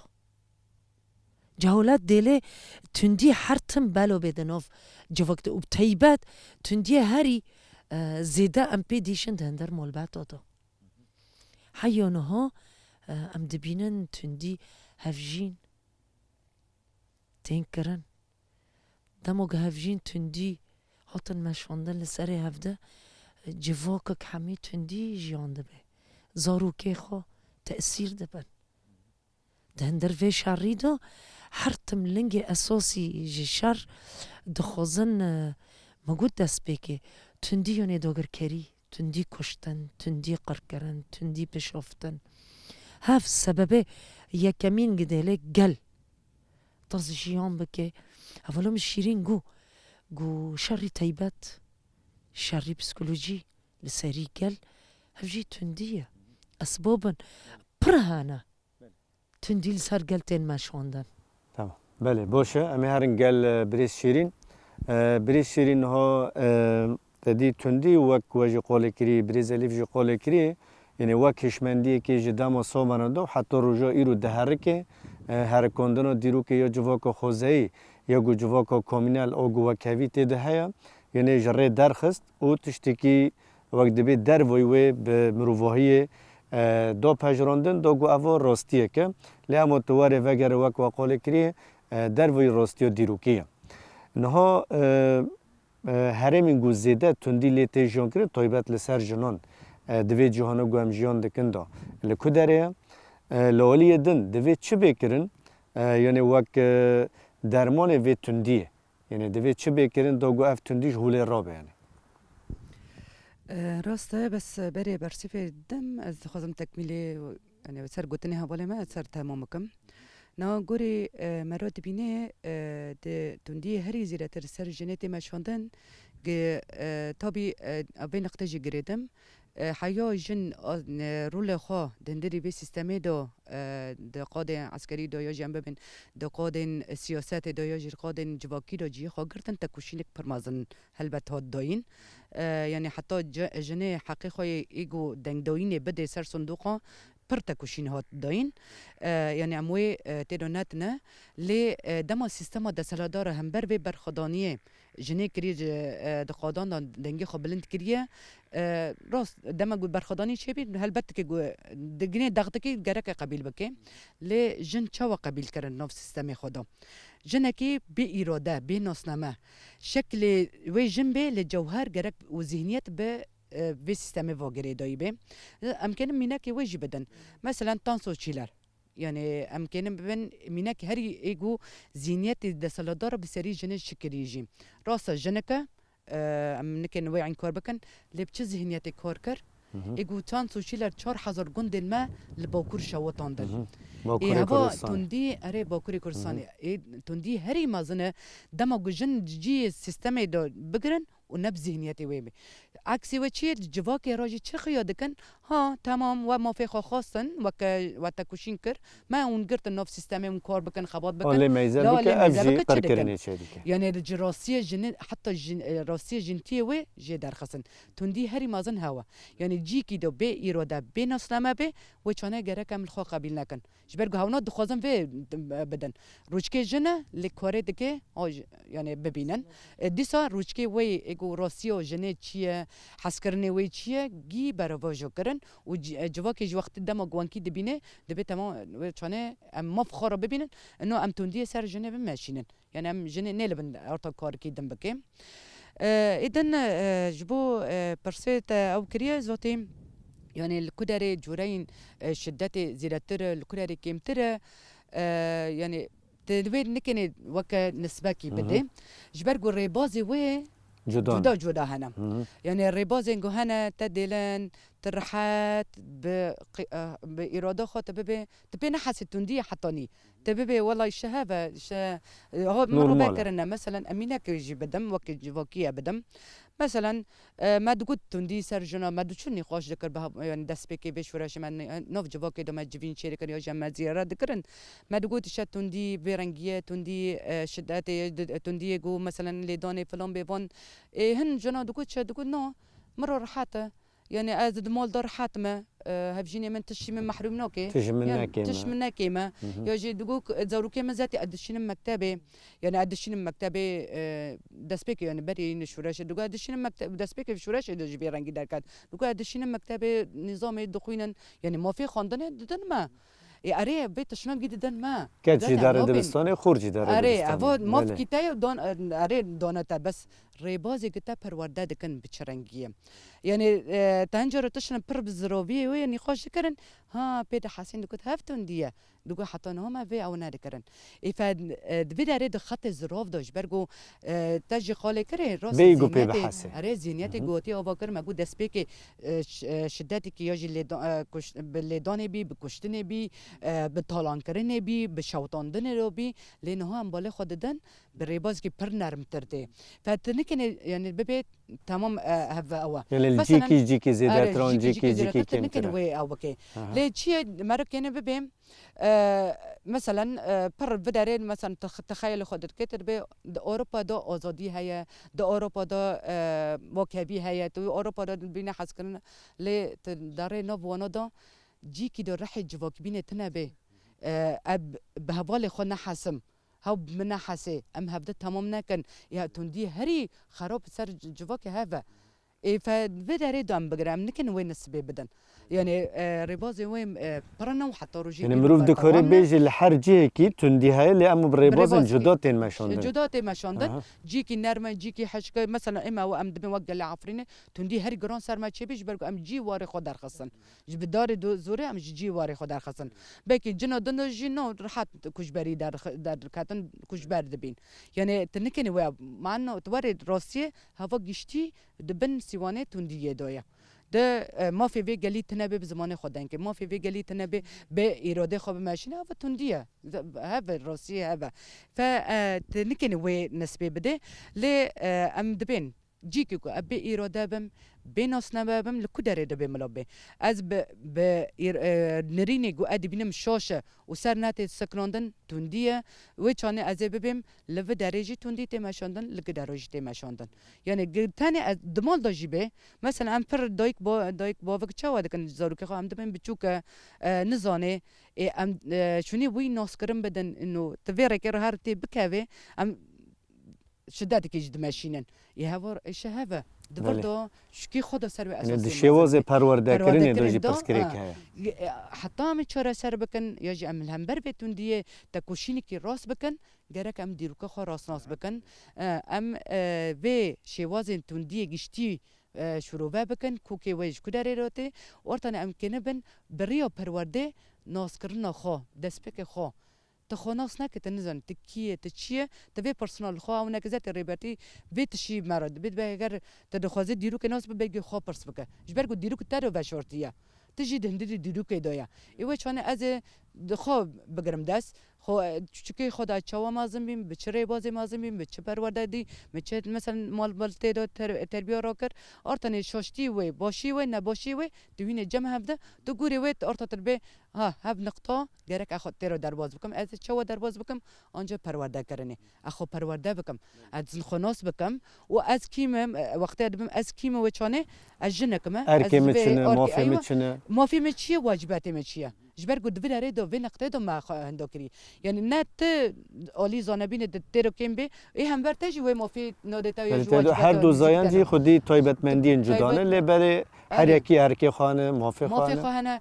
جهولت دله تندی حرتم بلو بدنوف جوکت و تایبت تندی هری زیده ام پی دیشن دهندر مولبت دادا حیانه ها ام دبینن تندی هفجین تین کرن دموگ هفجین تندی هاتن مشواندن لسری هفده جواکک همی تندی جیانده به زاروکه خو تأثیر دبن دهندر وی شری دا حرتم لنگ اساسی جشر دخوزن مگود دست بکه تندی یعنی داگر کری تندی کشتن تندی قرکرن تندی بشافتن هف سببه یکمین گدهله گل تاز جیان بکه اولام شیرین گو شری تایبت شری پسیکولوژی لسری گل هفجی تندیه اسبابا پرهانه تندیل سر گلتین مشوندن تمام بله باشه امی هرن گل بریس شیرین بریس شیرین ها تدی تندی وک وجه قال کری بریز الیف جو قال کری یعنی وک کشمندی که جدام سامانه دو حتی رجا ایرو دهره که هرکاندن دیرو که یا جواک خوزهی یا گو جواک کامینال او گو وکوی تیده هیا یعنی جره درخست او تشتکی وقت دبی در ویوه به مروواهی دو پجراندن دو گو اوا راستیه که لیام تواره وگر وک وقال کری در وی راستی و دیروکیه نها هرمین گو زیده تندی لیتی جان کرد تایبت لسر جنان دوی جهانو گو هم جیان دکن دا لکدره لالی دن دوی چه بکرن یعنی وک درمان وی تندیه یعنی دوی چه بکرن دا گو اف تندیش هوله رابه یعنی راسته بس بري برسيفي دم از خوازم تکمیلی يعني سر قوتني هاولي ما سر تمامكم نا گوری مراد بینه ده تندی هری زیره تر سر جنتی مشاندن که تابی به نقطه جی گریدم حیا جن رول خواه دندری به سیستمی دو ده قادن عسکری دو یا جنبه بین ده قادن سیاست دو یا جر قادن جواکی دو جی خواه گرتن تکوشینک پرمازن هلبت ها داین يعني حتى جنه حقيقي ايجو دنگ دوينه بده سر صندوقه پرتکوشین هات داین یعنی اموی تیرونتنه لی دما سیستما دسالادار هم بر به برخدانیه جنه کری دقادان دنگی خبلند کریه راست دما گو برخدانی چه بی هلبت که گو دگنه دغت که گرک قبیل بکه لی جن چوا قبیل کرن نف سیستم خدا جنه کی بی اراده بی ناسنامه شکل وی جن به لجوهر گرک و ذهنیت به في سيستم فوقري دايبه امكن منك ويجي بدن مثلا تانسو تشيلر يعني امكن بين منك هري ايجو زينيات دسالدار بسري جن شكريجي راس جنكه امكن وي عن كوربكن لبچ ذهنيات كوركر ايجو تانسو تشيلر 4000 جندن ما لبوكور شوطاندن باكوري كردستان تندي اري باكوري كردستان تندي هري مازنه دماغ جن جي سيستم دو بگرن ونب ذهنيتي ويبي عكسي وشي جواكي راجي تشخيا دكن ها تمام وما في خاصن وتكوشين كر ما ونقرت النوف سيستمي مكور بكن خباط بكن اللي ميزان بك افجي قركرني شادك يعني الجراسيه جن حتى الراسيه جنتي وي جي در خصن تندي هري مازن هوا يعني جيكي دو بي اراده بي نسلمه بي وچانه گرك من خو قبيل نكن جبرگو هونا دخوازم في بدن روچكي جنه لكوري دكه يعني ببينن ديسا روچكي وي اگو راسيو جنه چيه حسكرني وي چيه گي برواجو کرن و جواكي جو وقت دما گوانكي دبينه دبي تمام چانه ام مفخره ببينن انه ام تندي سر جنه بماشينن يعني ام جنه نلبن ارتا كار كي دم بكي اذن جبو برسيت او كريا زوتي يعني الكدري جورين شدت زيادتر الكدري كيمتر يعني تدوير نكني وكا نسبكي بدي جبرجو الريبازي وي جدا هنا يعني الريبازي نجو هنا تدلن ترحات بإرادة خاطر تبي نحس تندي حطاني تبي والله الشهابة هو مرة باكرنا مثلا أمينك يجي بدم وكي بدم مثلا ما دقت تندي سرجنا ما دشوني خوش ذكر بها يعني دست بكي بيش وراش من نوف جواكي دو ما جبين شركة يا جماعة زيارة ذكرن ما دقت شت تندي برنجية تندي شدات تندي جو مثلا لداني فلان بيفون هن جنا دقت شت دقت نو مرة رحاته يعني ازد مول دار حاتمه هفجيني من تشي من محروم نوكي تش منا كيما يجي دقوك زاروكي من ذاتي ادشين مكتبي يعني ادشين مكتبي دسبيك يعني بري نشوراش دقو ادشين مكتب دسبيك في شوراش يجي بيرانجي دركات دقو ادشين مكتبي نظام دخوينا يعني ما في خاندن ددن ما اري بيت شلون جديدن ما كاتشي دار دبستاني خورجي دار اري افو ما في كتاي دون اري دونتا بس ريبازي كتا پرورده دكن بچرنگيه يعني تنجر تشن پر بزروبي وي نقاش كرن ها بيد حسين دكت هفتون ديه دغه حتى نهما في او نادكرن اف دبي د خط زروف دوش برغو تجي خاله كري راس اري زينيتي غوتي او بكر مگو دسبيك شدتي كي يجي بالليداني بي بكشتني بي بطالان كرني بي بشوطاندن رو بي لانه هم بالا خوددن بريباز كي پر نرم ترته فتنكن يعني ببيت تمام هذا او يعني جيكي زيداترون جيكي كنكن وي او بكي ليه شي مركن ببيم مثلا بر بدارين مثلا تخيل خودت كتر به اوروبا دو آزادی هيا دو اوروبا دو مواكبي هيا تو اوروبا دو بينا حس كرنا ل داري نو وانا دو جيكي دو رح جواك بينا تنبه اب بهوال خنا حسم هاو منا حسي ام هبدا تمام نكن يا تندي هري خراب سر جواك هذا فبداري دو ام بقرام نكن وين السبب بدن يعني ريبازي وين برنا وحتى روجي يعني مروف دكوري بيجي الحرجي كي تندي هاي اللي امو بريبازن جداتين ماشوندن جداتين ماشوندن جيكي نرمه جيكي حشكه مثلا اما وام دبي وقع لعفرينه تندي هري جران سر ما تشبيش برغو ام جي واري خود درخصن جبدار دو زوري ام جي واري خود درخصن بكي جنا دنو جينو راحت كشبري در كاتن كشبر دبين يعني تنكني و مع انه تورد روسيا هوا گشتي دبن سیوانه توندیه دایا ده ما في في قالي تنبي بزمان خدان که ما في في قالي تنبي بإراده خواب ماشين هذا تندية هذا الروسي هذا فتنكن وي نسبة بده ل أم دبين جيكو أبي إراده بم بيناس نبابم لكدر دبي ملابه از ب نريني جو أدي بينم شاشة وسرنات سكراندن تندية وچانه از ببم لو درجة تندي تماشاندن لكدرجة تماشاندن يعني تاني دمال داجيبه مثلا ام پر دايك باوك چاوا دكن زارو که هم دبم بچوك نزانه ام شوني وي ناس کرم بدن انه تفيرا كر هارتي بكاوي ام شدت که جد ماشینن یه هوار ایشه هوا دبردو شکی خدا سر به اساس دشیوازه پرورده کردن دوجی پس کری که حتی هم چهار سر بکن یا جی عمل هم بر بتون دیه تکوشینی که راست بکن گرک ام دیرو که خو راست ناس بکن ام و شیوازن تون دیه گشتی شروع بکن کوکی ویج کداری روته ورتن ام کنه بن بریا پرورده ناس کرنا خو دست بک خو تخوناس نکت نزن تکیه تچیه تبی پرسونال خو او نکزت ریبرتی بیت شی مرد بیت به اگر تدخوازه دیرو که ناس بگی خو پرس بکه جبر کو دیرو که ترو بشورتیه تجي دهندي دیرو که دایا ایوه چانه از خو بگرم دست خو چکی خدا چوا مازم بیم به چره بازی مازم بیم به چه پرورده دی به چه مثلا مال بلته دو تربیه را کر آرتن شاشتی و باشی و نباشی و دوین جمع هفته دو گوری و آرت تربیه ها هب نقطه گرک اخو تیرو درواز بکم از چوا درواز بکم آنجا پرورده کرنه اخو پرورده بکم از خناس بکم و از کیم وقتی دبم از کیم و چانه از جنکم ارکی میچنه مافی میچنه مافی میچیه واجبات میچیه جبر گود بداره دو و نقطه دو ما هندوکری يعني نت أولي زانبين التيرو كيمبي إيه هم برتاجي وما في نودتا يجوا هر دو زاينجي خودي طيبت مندين جدانه اللي هر يكي هر كي خانه موافق خانه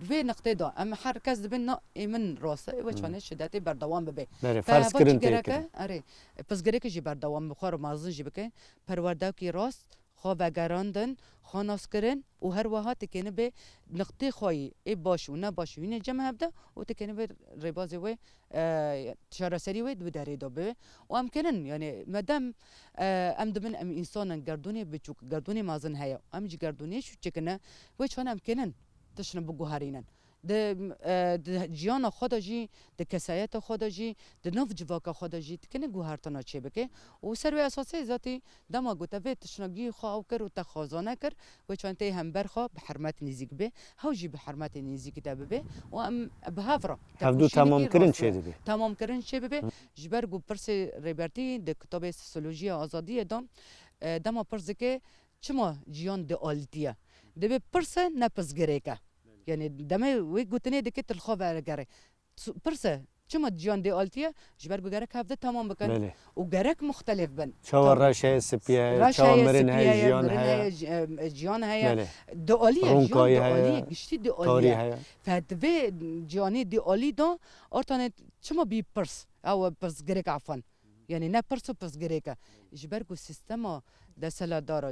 في نقطه دو اما هر کس دبن من راسه وچانه شدت بردوام ببه فرض كرن تيك اره پس گره که جی بردوام بخور مازن جی بکن پرورده کی راست خوابگراندن خاناس کرن و هر وها تکنه به نقطه خواهی ای باش و نباش و اینه جمع هبده و تکنه به ربازی و شارسری و دو داره دو به و ام کنن یعنی مدام ام دمن ام انسان گردونه بچوک گردونه مازن هیا ام جی گردونه شو چکنه و چون ام کنن تشنه بگو هرینن ده جیان خدا جی ده کسایت خدا جی ده نف جواک خدا جی تکنه گوهرتنا چه بکه و سر به اساسی ذاتی دما گوته به تشنگی خواو کر و تخازانه کر و چون تی هم برخوا به حرمت نزیک به هاو جی به حرمت نزیک ده به و ام به هفرا هفدو تمام کرن چه ده تمام کرن چه به جبر گو پرس ریبرتی ده کتاب سوسیولوژی آزادی دام دما پرس که چما جیان ده آلتیه ده به پرس نپس گریکه يعني دمي ويقولتني دكت الخوف على جري برسه شو جيان دي ألتيه جبر جرك هذا تمام بكن وجرك مختلف بن شو الرشة سبيا شو مرن هاي جيان هاي دولية دولية قشتي دولية فهذا جياني دولي ده أرتني شو بي برس أو برس جرك عفوا يعني نا برسو برس جريكا جبر جو سيستما دسلا دارا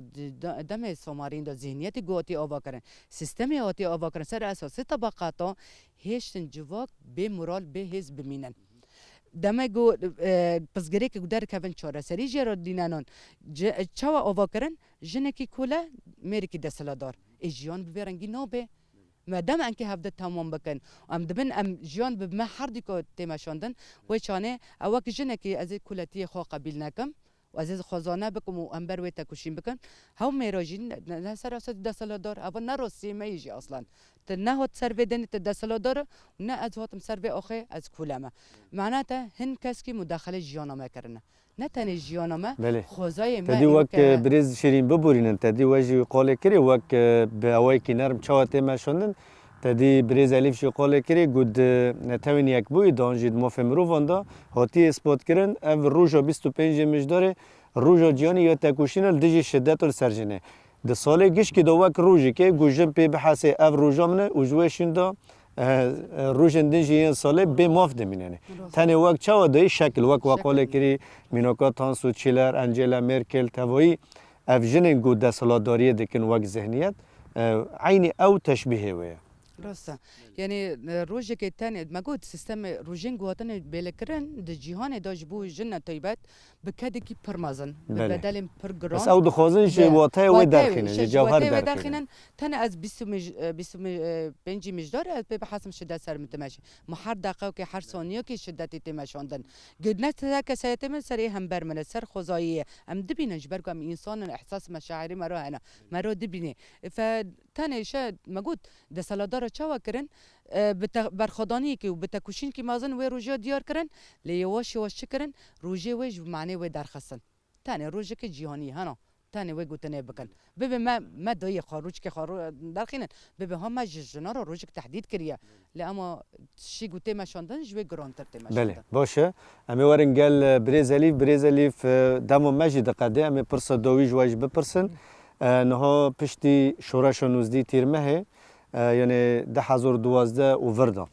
دم سومارين دا ذهنيتي گوتي آوا کرن سیستمی آتی آوا کرن سر اساس طبقاتا هیچن جواک به مورال به حزب بمینن دم گو پس گره که در کون چاره سری جرا دینانان چوا آوا کرن جنکی کوله میری که دسلا دار اجیان ببرنگی نابه مادام انك هبدا تمام بكن ام دبن ام جيان بما حردي كو تماشاندن وچانه اوك جنكي از كلتي خو قبيل نكم وعزيز خزانه بكم وانبر ويتا كوشين بكن هاو ميراجين نسر اسد دسلادار اول نروسي ما يجي اصلا تنهوت سرفي دن تدسلادار ونا ازواتم سرفي اخي از كلامه معناته هن كسكي مداخله جيانا ما كرنا نتني جيانما خوزای ما تدی وقت بریز شیرین ببورینن تدی وجی قاله کری وقت به اوای کی نرم چاته ماشوندن تدی بریز الیف شی قاله کری گود نتوین یک بوی دانجید مفهم رو وندا هاتی اثبات کردن اف روزا 25 مجدار روزا جیانی یا تکوشینل دیجی شدت ال سرجنه د سال گیش کی دو وقت روزی که گوجم پی بحث اف روزا منه وجوشین دا روزن دنجی ساله به ماف دمینه تنه وقت چه ودای شکل وقت وقاله کری مینوکا تانسو چیلر انجلا مرکل توایی افجنن گود دستالداری دکن وقت ذهنیت عین او تشبیه ویا راستا يعني روجك الثاني ما قلت سيستم روجين قواتن بلكرن د جهان داش بو جنة طيبات بكادكي برمازن بله. بدل برجران بس او دخوازن جي واتای و درخینه جي جوهر درخینه درخینن تن از بیست پنجی مجدار از به حسب شدت سر متماشي ما هر دقیقه که هر ثانیه که شدتی تماشاندن قدنا تذاك سيتم سري هم برمن سر خزاییه ام دبینج برگم انسان احساس مشاعری مرا انا مرا دبینه فتاني شاد ما قلت ده سلادار چاوا کرن برخدانی که و بتکوشین که مازن و روجا دیار کرن لیواش واش کرن روجه وج معنی و درخصن تاني روجه که جهانی هنا تاني و گوتنه بکن ببه ما دای خاروج که خارو درخینن ببه ها ما جنا رو روجه تحدید کریه لاما شی گوته مشاندن جوی گرانتر تماشاندن بله باشه امی ورن گل بريزاليف دمو مجد قده امی پرسا دوی جواج بپرسن نها پشتی شورش 19 تیرمه یعنی 2012 اووردا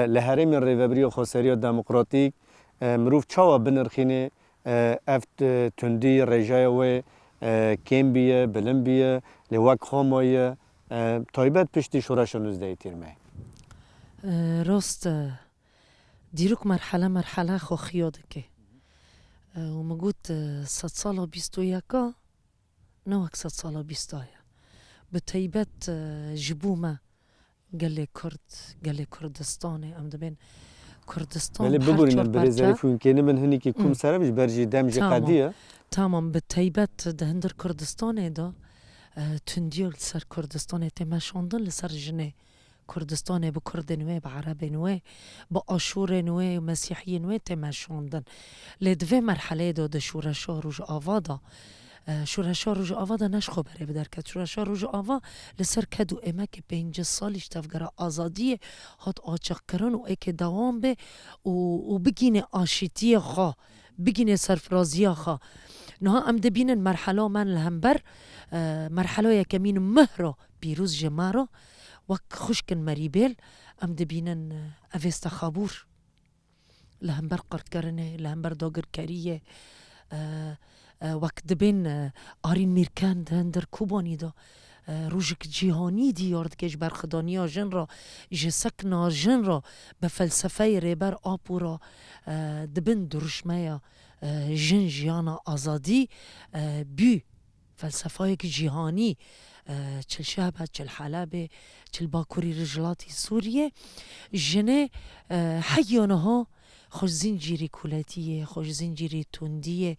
لهرم ریوبری و خسری دموکراتیک مروف چاوا بنرخینه افت تندی رجای و کمبیه بلمبیه لوک خامایه تایبت پشتی شورش 19 تیرمه راست دیروک مرحله خو خیاده که و مگوت 100 سالا 21 نوک 100 سالا 20 به طیبت جبومه گله کردستانه ام دبین کردستان ولی بگورین البرزیلی فون کنه من هنی که کم سرمش برجی دمج قدیه تمام به طیبت ده هندر کردستانه دا تندیل سر کردستانه تماشاندن لسر جنه کردستانه به کرد نوی به عرب نوی به آشور نوی و مسیحی نوی تماشاندن لدوی مرحله دا ده شورشا روش آوادا شورشا روز آوا نشخو بره بدرکت شورشا روز آوا لسر کدو اما که 5 سالش تفگره آزادیه هات آچق کرن و ایک دوام به و بگینه آشیتی خوا بگینه سرفرازی خوا نها ام دبینن مرحله من لهمبر مرحله یکمین مهرا بیروز جمارا وک خوشکن مریبیل ام دبینن اوست خابور لهمبر قرد کرنه لهمبر داگر کریه وقت دبین آرین میرکن هندر کوبانی دا روژک جهانی دیارد که برخدانی جن را جسکنا جن را به فلسفه ریبر آپورا دبین درشمه جن جیانا آزادی بی فلسفه که جهانی چل شعبه چل حلبه چل باکوری رجلاتی سوریه جنه حیانها خوش زنجیری کولتیه خوش زنجیری تندیه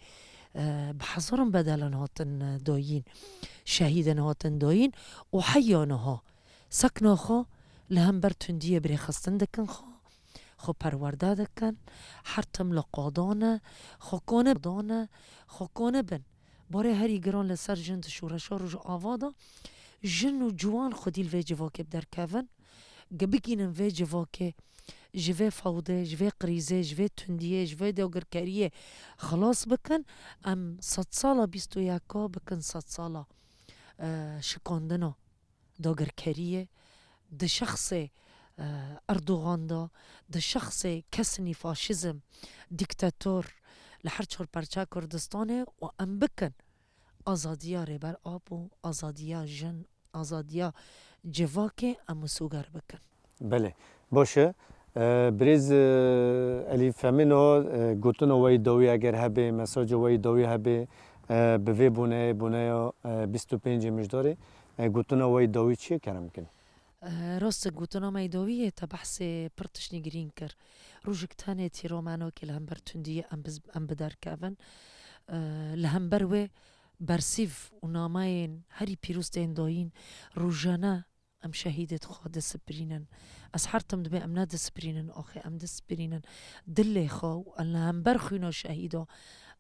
بحضرهم بدلن هاتن داين شهيدن هاتن داين وحيانها سكنا خو لهم برتندية بري خستن دكن خو پرورده دكن حرتم لقادانه خو كونه بن باره هری گران لسر جند شورشا روش آوادا جن و جوان خودی الوی جواکه بدر کون گبگینن وی جواکه جوه فوده جوه قریزه جوه تندیه جوه دوگرکریه خلاص بکن ام 100 سالا 21 بکن 100 سالا شکاندنا دوگرکریه ده شخص اردوغان دا ده شخص کسنی فاشیزم دیکتاتور لحر چور پرچه کردستانه و ام بکن آزادیا ریبر آب و آزادیا جن آزادیا جواکه ام سوگر بکن بله باشه بریز الی فهمینو گوتن وای دوی اگر هبه مساج وای دوی هبه به وی بونه یا 25 مجداری گوتن وای دوی چیه کرم کن راست گوتنا میداویه تا بحث پرتش نگرین کر روزک تانه تیرو منو که لهم بر تندیه ام بدر کون لهم بر و برسیف و ناماین هری پیروز دین داین روزانه ام شهیدت خود سپرینن از حرتم دبی ام ند سپرینن آخه ام دسپرینن دل خو اللهم برخونا شهیدا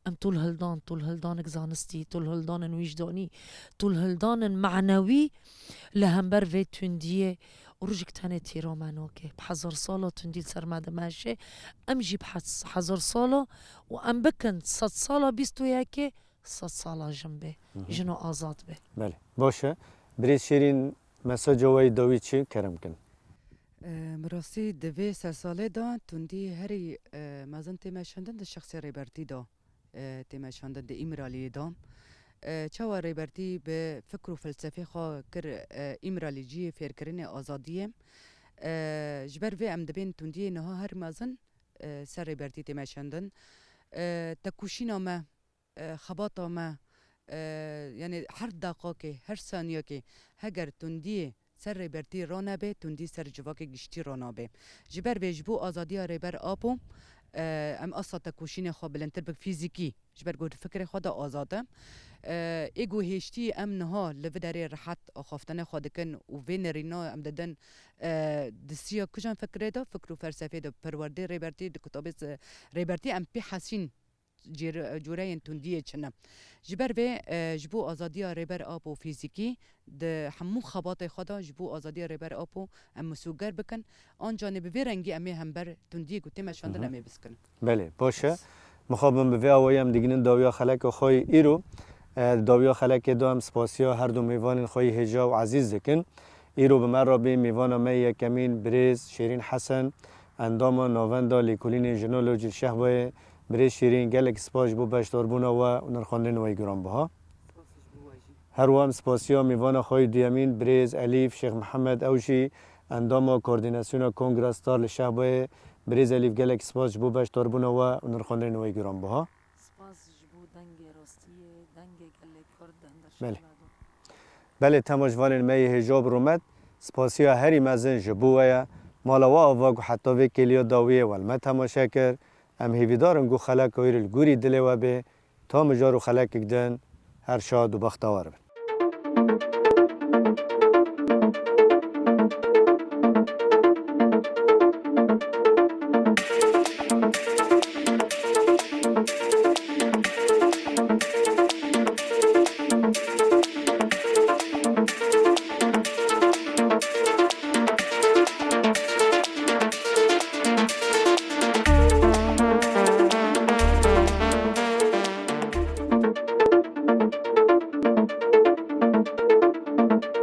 ام طول هلدان اگزانستی طول هلدان وجدانی طول هلدان معنوی لهم بر و تندیه ورجك تاني تيرو مانوكي بحزر صالة تنديل سرمادة ماشي ام جيب حزر صالة وام بكن 100 صالة بيستو ياكي 100 صالة جنبه جنو آزاد به بله باشه بریز شیرین مساج وای دوی چی کرم کن مراسي دوی 100 ساله دا تندي هري مازن تماشاندن ده شخص ريبرتي دا تماشاندن ده امرالی دا چاوا ریبرتی به فکر و فلسفه خوا کر ایمرالیجی فکرین آزادیه جبر و ام دبین تندی نها هر مازن سر ریبرتی تماشندن تکوشینا ما خباطا ما یعنی هر دقیقه که هر ثانیه که هگر تندی سر ریبرتی رانا به تندی سر جواک گشتی رانا به جبر و جبو آزادی ریبر آپو ام اصلا تکوشین خو بلندتر بک فیزیکی جبر گفت فکر خود آزاده ایگو هشتی ام نها لوداری راحت خفتن خودکن و وینرینا ام دادن دسیا کجان فکر دا فکر و فلسفه دا پرورده ریبرتی د کتاب ریبرتی ام پی حسین جوره تندیه چنه جبر به جبو آزادی ریبر آپو فیزیکی ده همو خبات خدا جبو آزادی ریبر آپو ام مسوگر بکن آن جانب وی رنگی امی هم بر تندیه گوته مشاندن امی بسکن بله باشه مخابم به وی هم دیگنین داویا خلک خوی ایرو داویا خلک دو هم سپاسیا هر دو میوان خوی هجا و عزیز دکن ایرو به من را به میوان می کمین بریز شیرین حسن اندام ناوندا لیکولین جنولوژی شهبای بریز شیرین گلک سپاش بو بشتار بونا و نرخاندن وی گرام بها هر وام سپاسیا میوان خوی دیامین بریز الیف شیخ محمد اوشی اندام کوردیناسیون کنگرس تار لشهبای بریز الیف گلک سپاس بو بشتار بونا و نرخاندن وی گرام بها سپاس جبو دنگ راستیه دنگ گله کردن در بله. شهر بله تماشوان می هجاب رومت سپاسیا هری مزن جبوه مالا و آواگ و حتی وی کلیا داویه والمت تماشا کر ام هیویدارن گو خلق ویر الگوری دلی و به تا مجارو خلق کدن هر شاد و بختوار بن